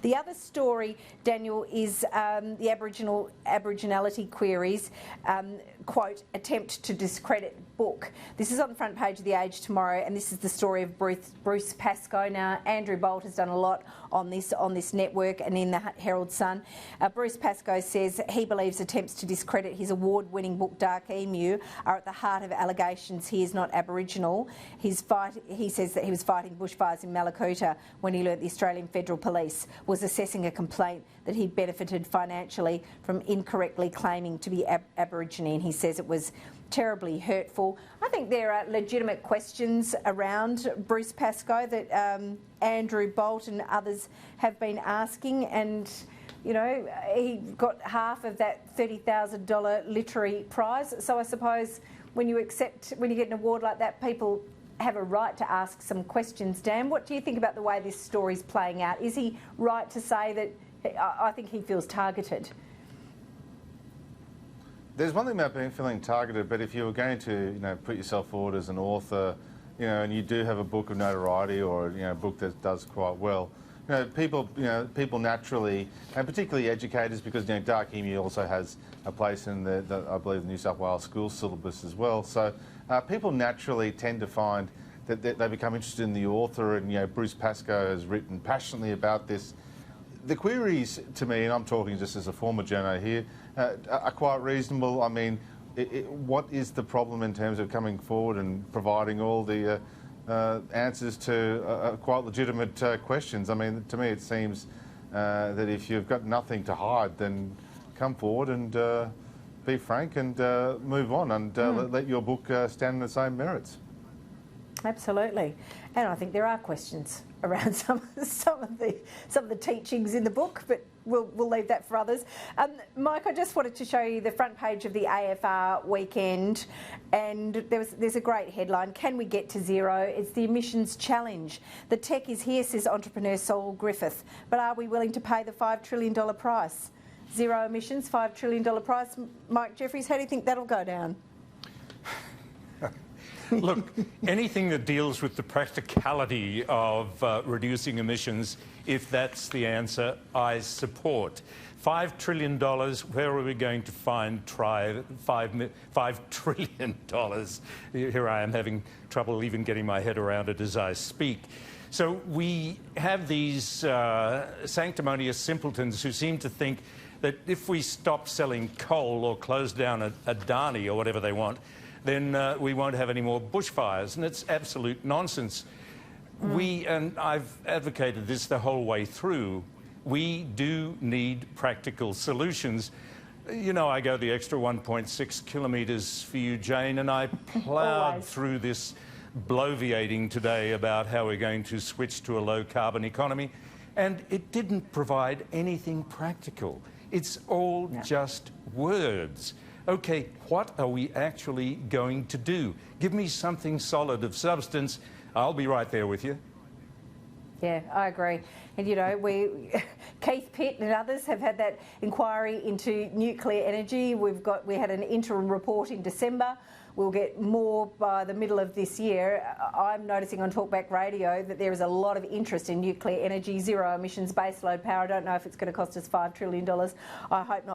The other story, Daniel, is the Aboriginality queries, quote, attempt to discredit book. This is on the front page of The Age tomorrow, and this is the story of Bruce Pascoe. Now, Andrew Bolt has done a lot on this network and in the Herald Sun. Bruce Pascoe says he believes attempts to discredit his award-winning book Dark Emu are at the heart of allegations he is not Aboriginal. He says that he was fighting bushfires in Malakuta when he learnt the Australian Federal Police was assessing a complaint that he benefited financially from incorrectly claiming to be Aborigine, and he says it was terribly hurtful. I think there are legitimate questions around Bruce Pascoe that Andrew Bolt and others have been asking, and you know, he got half of that $30,000 literary prize. So I suppose when you get an award like that, people have a right to ask some questions. Dan, what do you think about the way this story's playing out? Is he right to say that I think he feels targeted? There's one thing about feeling targeted, but if you were going to, put yourself forward as an author, and you do have a book of notoriety or a book that does quite well, people naturally, and particularly educators, because Dark Emu also has a place in I believe the New South Wales school syllabus as well. So people naturally tend to find that they become interested in the author, and Bruce Pascoe has written passionately about this. The queries to me, and I'm talking just as a former journo here, are quite reasonable. I mean, what is the problem in terms of coming forward and providing all the answers to quite legitimate questions? I mean, to me it seems that if you've got nothing to hide, then come forward and be frank and move on and let your book stand on the same merits. Absolutely. And I think there are questions around some of the teachings in the book, but we'll leave that for others. Mike, I just wanted to show you the front page of the AFR weekend, and there's a great headline: "Can we get to zero? It's the emissions challenge. The tech is here," says entrepreneur Saul Griffith, "but are we willing to pay the $5 trillion price?" Zero emissions, $5 trillion price. Mike Jeffries, how do you think that'll go down? Look, anything that deals with the practicality of reducing emissions, if that's the answer, I support. $5 trillion, where are we going to find $5 trillion? Here I am having trouble even getting my head around it as I speak. So we have these sanctimonious simpletons who seem to think that if we stop selling coal or close down Adani or whatever they want, then we won't have any more bushfires. And it's absolute nonsense. And I've advocated this the whole way through, we do need practical solutions. I go the extra 1.6 kilometres for you, Jane, and I ploughed through this bloviating today about how we're going to switch to a low-carbon economy, and it didn't provide anything practical. It's all just words. OK, what are we actually going to do? Give me something solid of substance. I'll be right there with you. Yeah, I agree. And, Keith Pitt and others have had that inquiry into nuclear energy. We had an interim report in December. We'll get more by the middle of this year. I'm noticing on Talkback Radio that there is a lot of interest in nuclear energy, zero emissions, baseload power. I don't know if it's going to cost us $5 trillion. I hope not.